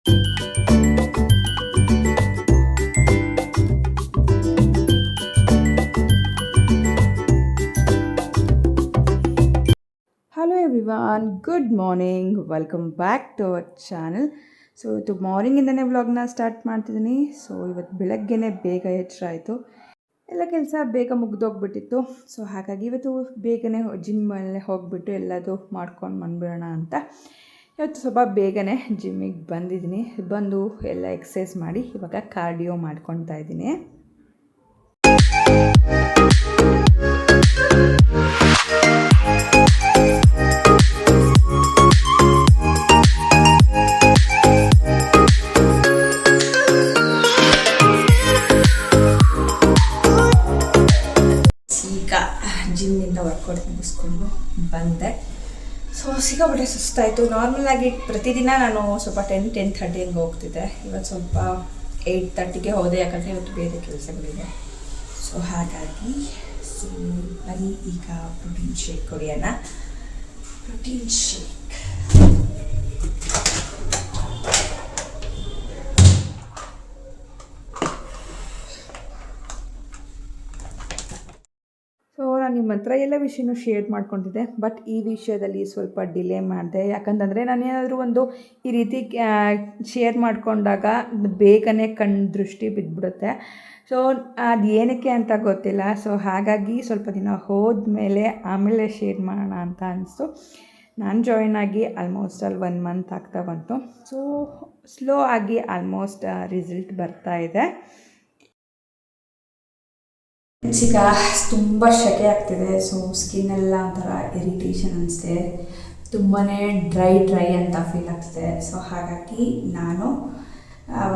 Hello everyone, good morning, welcome back to our channel. So ಇವತ್ತು ಮಾರ್ನಿಂಗಿಂದನೇ ವ್ಲಾಗ್ನ start ಮಾಡ್ತಿದ್ದೀನಿ. ಸೊ ಇವತ್ತು ಬೆಳಗ್ಗೆನೇ ಬೇಗ ಎಚ್ಚರ ಆಯಿತು, ಎಲ್ಲ ಕೆಲಸ ಬೇಗ ಮುಗ್ದೋಗ್ಬಿಟ್ಟಿತ್ತು. ಸೊ ಹಾಗಾಗಿ ಇವತ್ತು ಬೇಗನೆ ಜಿಮ್ಮಲ್ಲಿ ಹೋಗಿಬಿಟ್ಟು ಎಲ್ಲದು ಮಾಡ್ಕೊಂಡು ಬಂದುಬಿಡೋಣ ಅಂತ ಇವತ್ತು ಸ್ವಲ್ಪ ಬೇಗನೆ ಜಿಮ್ಮಿಗೆ ಬಂದಿದ್ದೀನಿ. ಬಂದು ಎಲ್ಲ ಎಕ್ಸಸೈಸ್ ಮಾಡಿ ಇವಾಗ ಕಾರ್ಡಿಯೋ ಮಾಡ್ಕೊತಾ ಇದ್ದೀನಿ. ಈಗ ಜಿಮ್ಮಿಂದ ವರ್ಕೌಟ್ ಮುಗಿಸ್ಕೊಂಡು ಬಂದೆ. ಸೊ ಸಿಕ್ಕಾಪಟ್ಟೆ ಸುಸ್ತಾಯಿತು. ನಾರ್ಮಲಾಗಿ ಪ್ರತಿದಿನ ನಾನು ಸ್ವಲ್ಪ 10-10:30 ಹಂಗೆ ಹೋಗ್ತಿದ್ದೆ. ಇವತ್ತು ಸ್ವಲ್ಪ 8:30ಗೆ ಹೋದೆ, ಯಾಕಂದರೆ ಇವತ್ತು ಬೇರೆ ಕೆಲಸಗಳಿದೆ. ಸೊ ಹಾಗಾಗಿ ಬನ್ನಿ ಈಗ ಪ್ರೋಟೀನ್ ಶೇಕ್ ಕುಡಿಯೋಣ. ಪ್ರೋಟೀನ್ ಶೇಕ್ ನಾನು ನಿಮ್ಮ ಹತ್ರ ಎಲ್ಲ ವಿಷಯನೂ ಶೇರ್ ಮಾಡ್ಕೊತಿದ್ದೆ, ಬಟ್ ಈ ವಿಷಯದಲ್ಲಿ ಸ್ವಲ್ಪ ಡಿಲೇ ಮಾಡಿದೆ. ಯಾಕಂತಂದರೆ ನಾನೇನಾದರೂ ಒಂದು ಈ ರೀತಿ ಶೇರ್ ಮಾಡಿಕೊಂಡಾಗ ಬೇಗನೆ ಕಣ್ಣು ದೃಷ್ಟಿ ಬಿದ್ದುಬಿಡುತ್ತೆ. ಸೊ ಅದು ಏನಕ್ಕೆ ಅಂತ ಗೊತ್ತಿಲ್ಲ. ಸೊ ಹಾಗಾಗಿ ಸ್ವಲ್ಪ ದಿನ ಹೋದ್ಮೇಲೆ ಆಮೇಲೆ ಶೇರ್ ಮಾಡೋಣ ಅಂತ ಅನಿಸ್ತು. ನಾನು ಜಾಯ್ನ್ ಆಗಿ ಆಲ್ಮೋಸ್ಟ್ 1 ಮಂತ್ ಆಗ್ತಾ ಬಂತು. ಸೊ ಸ್ಲೋ ಆಗಿ ಆಲ್ಮೋಸ್ಟ್ ರಿಸಲ್ಟ್ ಬರ್ತಾ ಇದೆ. ಈಗ ತುಂಬ ಸೆಕೆ ಆಗ್ತಿದೆ. ಸೊ ಸ್ಕಿನ್ನೆಲ್ಲ ಒಂಥರ ಇರಿಟೇಷನ್ ಅನಿಸ್ತೆ, ತುಂಬಾ ಡ್ರೈ ಅಂತ ಫೀಲ್ ಆಗ್ತಿದೆ. ಸೊ ಹಾಗಾಗಿ ನಾನು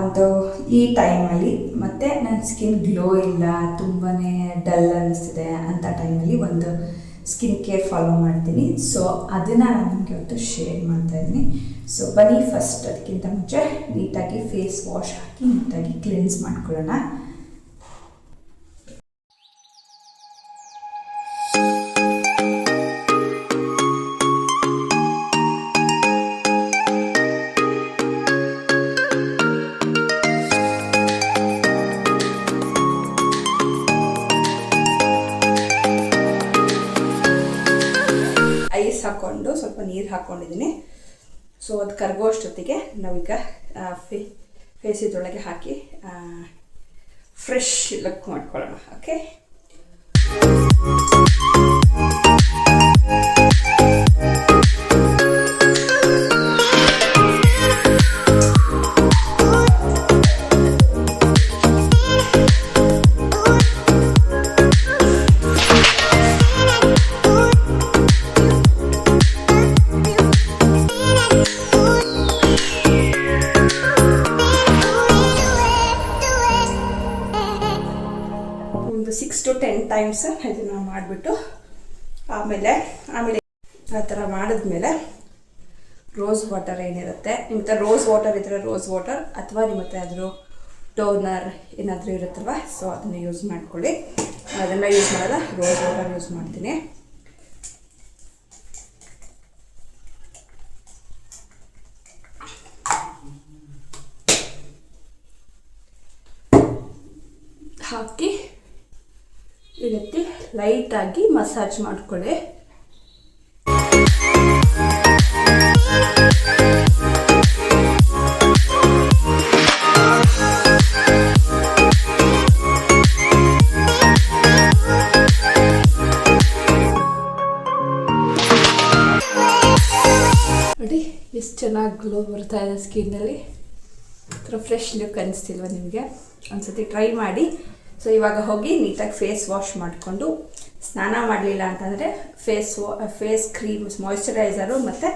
ಒಂದು ಈ ಟೈಮಲ್ಲಿ ಮತ್ತು ನನ್ನ ಸ್ಕಿನ್ ಗ್ಲೋ ಇಲ್ಲ, ತುಂಬಾ ಡಲ್ ಅನ್ನಿಸ್ತಿದೆ ಅಂತ ಟೈಮಲ್ಲಿ ಒಂದು ಸ್ಕಿನ್ ಕೇರ್ ಫಾಲೋ ಮಾಡ್ತೀನಿ. ಸೊ ಅದನ್ನು ನಾನು ನಿಮಗೆ ಇವತ್ತು ಶೇರ್ ಮಾಡ್ತಾಯಿದ್ದೀನಿ. ಸೊ ಬನ್ನಿ, ಫಸ್ಟ್ ಅದಕ್ಕಿಂತ ಮುಂಚೆ ನೀಟಾಗಿ ಫೇಸ್ ವಾಶ್ ಹಾಕಿ ನೀಟಾಗಿ ಕ್ಲಿನ್ಸ್ ಮಾಡ್ಕೊಳ್ಳೋಣ. ಐಸ್ ಹಾಕ್ಕೊಂಡು ಸ್ವಲ್ಪ ನೀರು ಹಾಕ್ಕೊಂಡಿದ್ದೀನಿ. ಸೊ ಅದು ಕರಗೋಷ್ಟೊತ್ತಿಗೆ ನಾವೀಗ ಫೇಸ್ ಇದ್ರೊಳಗೆ ಹಾಕಿ ಫ್ರೆಶ್ ಲುಕ್ ಮಾಡ್ಕೊಳ್ಳೋಣ. ಓಕೆ, ಒಂದು 6 to 10 ಟೈಮ್ಸ್ ಇದನ್ನು ಮಾಡಿಬಿಟ್ಟು ಆಮೇಲೆ ಆ ಥರ ಮಾಡಿದ್ಮೇಲೆ ರೋಸ್ ವಾಟರ್ ಏನಿರುತ್ತೆ, ನಿಮ್ಮ ಹತ್ರ ರೋಸ್ ವಾಟರ್ ಇದ್ದರೆ ರೋಸ್ ವಾಟರ್, ಅಥವಾ ನಿಮ್ಮ ಹತ್ರ ಯಾವ್ದಾದ್ರು ಟೋನರ್ ಏನಾದರೂ ಇರುತ್ತಲ್ವ, ಸೊ ಅದನ್ನು ಯೂಸ್ ಮಾಡ್ಕೊಳ್ಳಿ. ಅದನ್ನು ಯೂಸ್ ಮಾಡಲ್ಲ, ರೋಸ್ ವಾಟರ್ ಯೂಸ್ ಮಾಡ್ತೀನಿ. ಹಾಕಿ ಈ ರೀತಿ ಲೈಟಾಗಿ ಮಸಾಜ್ ಮಾಡ್ಕೊಳ್ಳಿ. ನೋಡಿ ಎಷ್ಟು ಚೆನ್ನಾಗಿ ಗ್ಲೋ ಬರ್ತಾ ಇದೆ ಸ್ಕಿನ್ನಲ್ಲಿ. ಥರ ಫ್ರೆಶ್ ಲುಕ್ ಅನಿಸ್ತಿಲ್ವ ನಿಮಗೆ? ಒಂದ್ಸತಿ ಟ್ರೈ ಮಾಡಿ. ಸೊ ಇವಾಗ ಹೋಗಿ ನೀಟಾಗಿ ಫೇಸ್ ವಾಶ್ ಮಾಡಿಕೊಂಡು, ಸ್ನಾನ ಮಾಡಲಿಲ್ಲ ಅಂತಂದರೆ ಫೇಸ್ ಕ್ರೀಮ್, ಮಾಯ್ಶ್ಚರೈಸರು ಮತ್ತು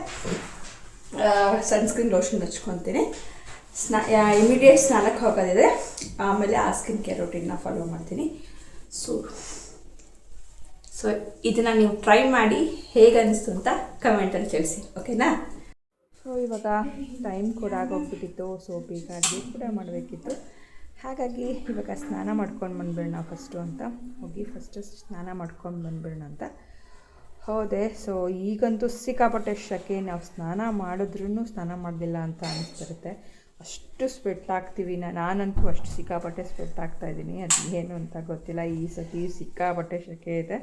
ಸನ್ಸ್ಕ್ರೀನ್ ಲೋಷನ್ ಹಚ್ಕೊತೀನಿ. ಇಮಿಡಿಯೇಟ್ ಸ್ನಾನಕ್ಕೆ ಹೋಗೋದಿದೆ, ಆಮೇಲೆ ಆ ಸ್ಕಿನ್ ಕೇರ್ ರೂಟೀನ್ನ ಫಾಲೋ ಮಾಡ್ತೀನಿ. ಸೊ ಇದನ್ನು ನೀವು ಟ್ರೈ ಮಾಡಿ ಹೇಗೆ ಅನ್ನಿಸ್ತು ಅಂತ ಕಮೆಂಟಲ್ಲಿ ತಿಳಿಸಿ, ಓಕೆನಾ? ಸೊ ಇವಾಗ ಟೈಮ್ ಕೂಡ ಆಗೋಗ್ಬಿಟ್ಟಿತ್ತು. ಸೊ ಬೇಗ ಅಡುಗೆ ಕೂಡ ಮಾಡಬೇಕಿತ್ತು. ಹಾಗಾಗಿ ಇವಾಗ ಸ್ನಾನ ಮಾಡ್ಕೊಂಡು ಬಂದುಬಿಡೋಣ ಫಸ್ಟು ಅಂತ ಹೋಗಿ ಸ್ನಾನ ಮಾಡ್ಕೊಂಡು ಬಂದುಬಿಡೋಣ ಅಂತ ಹೋದೆ. ಸೊ ಈಗಂತೂ ಸಿಕ್ಕಾಪಟ್ಟೆ ಶೆಕೆ, ನಾವು ಸ್ನಾನ ಮಾಡಿದ್ರೂ ಸ್ನಾನ ಮಾಡಲಿಲ್ಲ ಅಂತ ಅನಿಸ್ತಿರುತ್ತೆ. ಅಷ್ಟು ಸ್ವೆಟ್ ಆಗ್ತೀವಿ, ನಾನಂತೂ ಅಷ್ಟು ಸಿಕ್ಕಾಪಟ್ಟೆ ಸ್ವೆಟ್ ಆಗ್ತಾಯಿದ್ದೀನಿ. ಅದು ಏನು ಅಂತ ಗೊತ್ತಿಲ್ಲ, ಈ ಸತಿ ಸಿಕ್ಕಾಪಟ್ಟೆ ಸೆಕೆ ಇದೆ.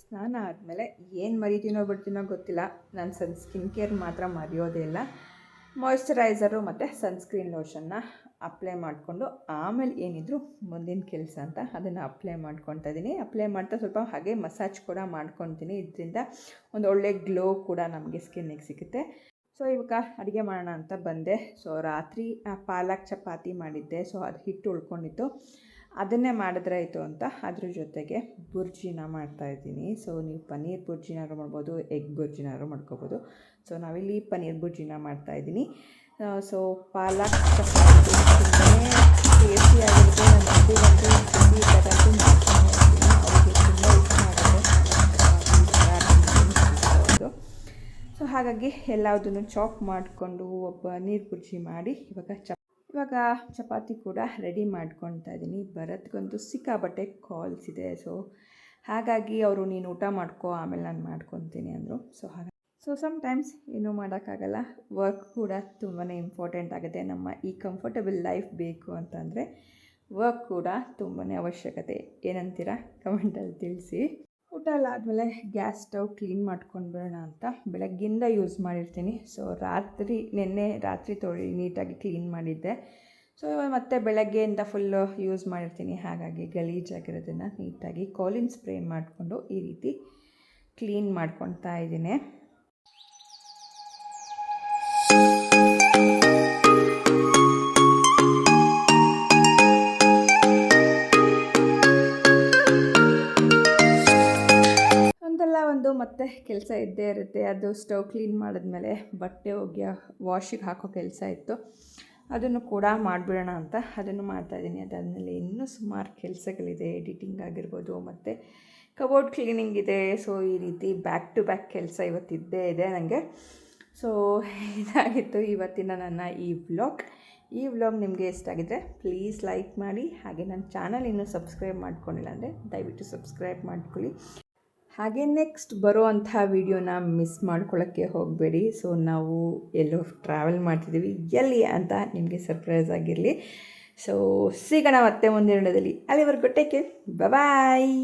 ಸ್ನಾನ ಆದಮೇಲೆ ಏನು ಮರಿತೀನೋ ಬಿಡ್ತೀನೋ ಗೊತ್ತಿಲ್ಲ, ನಾನು ಸ್ಕಿನ್ ಕೇರ್ ಮಾತ್ರ ಮರೆಯೋದೇ ಇಲ್ಲ. ಮಾಯ್ಶ್ಚರೈಸರು ಮತ್ತು ಸನ್ಸ್ಕ್ರೀನ್ ಲೋಷನ್ನ ಅಪ್ಲೈ ಮಾಡಿಕೊಂಡು ಆಮೇಲೆ ಏನಿದ್ರು ಮುಂದಿನ ಕೆಲಸ ಅಂತ ಅದನ್ನು ಅಪ್ಲೈ ಮಾಡ್ಕೊತಾ ಇದ್ದೀನಿ. ಅಪ್ಲೈ ಮಾಡ್ತಾ ಸ್ವಲ್ಪ ಹಾಗೆ ಮಸಾಜ್ ಕೂಡ ಮಾಡ್ಕೊತೀನಿ. ಇದರಿಂದ ಒಂದು ಒಳ್ಳೆ ಗ್ಲೋ ಕೂಡ ನಮಗೆ ಸ್ಕಿನ್ನಿಗೆ ಸಿಗುತ್ತೆ. ಸೊ ಇವಾಗ ಅಡುಗೆ ಮಾಡೋಣ ಅಂತ ಬಂದೆ. ಸೊ ರಾತ್ರಿ ಪಾಲಕ್ ಚಪಾತಿ ಮಾಡಿದ್ದೆ. ಸೊ ಅದು ಹಿಟ್ಟು ಉಳ್ಕೊಂಡಿತ್ತು, ಅದನ್ನೇ ಮಾಡಿದ್ರಾಯಿತು ಅಂತ ಅದ್ರ ಜೊತೆಗೆ ಬುರ್ಜಿನ ಮಾಡ್ತಾಯಿದ್ದೀನಿ. ಸೊ ನೀವು ಪನ್ನೀರ್ ಬುರ್ಜಿನಾದ್ರು ಮಾಡ್ಬೋದು, ಎಗ್ ಬುರ್ಜಿನಾದ್ರು ಮಾಡ್ಕೋಬೋದು. ಸೊ ನಾವಿಲ್ಲಿ ಪನ್ನೀರ್ ಬುರ್ಜಿನ ಮಾಡ್ತಾಯಿದ್ದೀನಿ. ಸೊ ಪಾಲಕ್ ಚಪಾತಿ ತುಂಬಾ ಟೇಸ್ಟಿಯಾಗಿರುತ್ತೆ. ನಾನು ಮದುವೆಗಂತೂ ತಿಂಡಿ ಇದ್ದಾಗಂತೂ ಮಾಡ್ಕೊಂಡು ಹೋಗ್ತೀನಿ, ಅವರಿಗೆ ತುಂಬ ಇಷ್ಟ ಆಗುತ್ತೆ. ಸೊ ಹಾಗಾಗಿ ಎಲ್ಲದನ್ನು ಚಾಪ್ ಮಾಡಿಕೊಂಡು ಪನ್ನೀರ್ ಬುರ್ಜಿ ಮಾಡಿ ಇವಾಗ ಚಪಾತಿ ಕೂಡ ರೆಡಿ ಮಾಡ್ಕೊತಾ ಇದ್ದೀನಿ. ಭರತ್ಗಂತೂ ಸಿಕ್ಕಾಬಟ್ಟೆ ಕಾಲ್ಸ್ ಇದೆ. ಸೊ ಹಾಗಾಗಿ ಅವರು ನೀನು ಊಟ ಮಾಡ್ಕೋ, ಆಮೇಲೆ ನಾನು ಮಾಡ್ಕೊತೀನಿ ಅಂದರು. ಸೊ ಸಮ್ಟೈಮ್ಸ್ ಏನೂ ಮಾಡೋಕ್ಕಾಗಲ್ಲ, ವರ್ಕ್ ಕೂಡ ತುಂಬಾ ಇಂಪಾರ್ಟೆಂಟ್ ಆಗುತ್ತೆ. ನಮ್ಮ ಈ ಕಂಫರ್ಟಬಲ್ ಲೈಫ್ ಬೇಕು ಅಂತಂದರೆ ವರ್ಕ್ ಕೂಡ ತುಂಬಾ ಅವಶ್ಯಕತೆ. ಏನಂತೀರಾ ಕಮೆಂಟಲ್ಲಿ ತಿಳಿಸಿ. ಊಟ ಎಲ್ಲ ಆದಮೇಲೆ ಗ್ಯಾಸ್ ಸ್ಟವ್ ಕ್ಲೀನ್ ಮಾಡ್ಕೊಂಡು ಬರೋಣ ಅಂತ ಬೆಳಗ್ಗಿಂದ ಯೂಸ್ ಮಾಡಿರ್ತೀನಿ. ಸೊ ನಿನ್ನೆ ರಾತ್ರಿ ನೀಟಾಗಿ ಕ್ಲೀನ್ ಮಾಡಿದ್ದೆ. ಸೊ ಮತ್ತೆ ಬೆಳಗ್ಗೆಯಿಂದ ಫುಲ್ಲು ಯೂಸ್ ಮಾಡಿರ್ತೀನಿ. ಹಾಗಾಗಿ ಗಲೀಜಾಗಿರೋದನ್ನು ನೀಟಾಗಿ ಕಾಲಿನ್ ಸ್ಪ್ರೇ ಮಾಡಿಕೊಂಡು ಈ ರೀತಿ ಕ್ಲೀನ್ ಮಾಡ್ಕೊತಾ ಇದ್ದೀನಿ. ಮತ್ತೆ ಕೆಲಸ ಇದ್ದೇ ಇರುತ್ತೆ. ಅದು ಸ್ಟವ್ ಕ್ಲೀನ್ ಮಾಡಿದ್ಮೇಲೆ ಬಟ್ಟೆ ವಾಶಿಗೆ ಹಾಕೋ ಕೆಲಸ ಇತ್ತು, ಅದನ್ನು ಕೂಡ ಮಾಡಿಬಿಡೋಣ ಅಂತ ಅದನ್ನು ಮಾಡ್ತಾಯಿದ್ದೀನಿ. ಅದಾದಮೇಲೆ ಇನ್ನೂ ಸುಮಾರು ಕೆಲಸಗಳಿದೆ, ಎಡಿಟಿಂಗ್ ಆಗಿರ್ಬೋದು ಮತ್ತು ಕಬೋರ್ಡ್ ಕ್ಲೀನಿಂಗ್ ಇದೆ. ಸೊ ಈ ರೀತಿ ಬ್ಯಾಕ್ ಟು ಬ್ಯಾಕ್ ಕೆಲಸ ಇವತ್ತಿದ್ದೇ ಇದೆ ನನಗೆ. ಸೊ ಇದಾಗಿತ್ತು ಇವತ್ತಿನ ನನ್ನ ಈ ವ್ಲಾಗ್ ನಿಮಗೆ ಇಷ್ಟ ಆಗಿದ್ದರೆ ಪ್ಲೀಸ್ ಲೈಕ್ ಮಾಡಿ. ಹಾಗೆ ನನ್ನ ಚಾನಲ್ ಇನ್ನೂ ಸಬ್ಸ್ಕ್ರೈಬ್ ಮಾಡ್ಕೊಂಡಿಲ್ಲ ಅಂದರೆ ದಯವಿಟ್ಟು ಸಬ್ಸ್ಕ್ರೈಬ್ ಮಾಡ್ಕೊಳ್ಳಿ. ಹಾಗೆ ನೆಕ್ಸ್ಟ್ ಬರುವಂಥ ವೀಡಿಯೋನ ಮಿಸ್ ಮಾಡ್ಕೊಳ್ಳೋಕ್ಕೆ ಹೋಗಬೇಡಿ. ಸೊ ನಾವು ಎಲ್ಲೋ ಟ್ರಾವೆಲ್ ಮಾಡ್ತಿದ್ದೀವಿ, ಎಲ್ಲಿ ಅಂತ ನಿಮಗೆ ಸರ್ಪ್ರೈಸ್ ಆಗಿರಲಿ. ಸೊ ಸಿಗೋಣ ಮತ್ತೆ ಮುಂದಿನ ವಿಡಿಯೋದಲ್ಲಿ. ಅಲ್ಲಿವರೆಗೂ ಟೇಕ್ ಕೇರ್, ಬಾಯ್.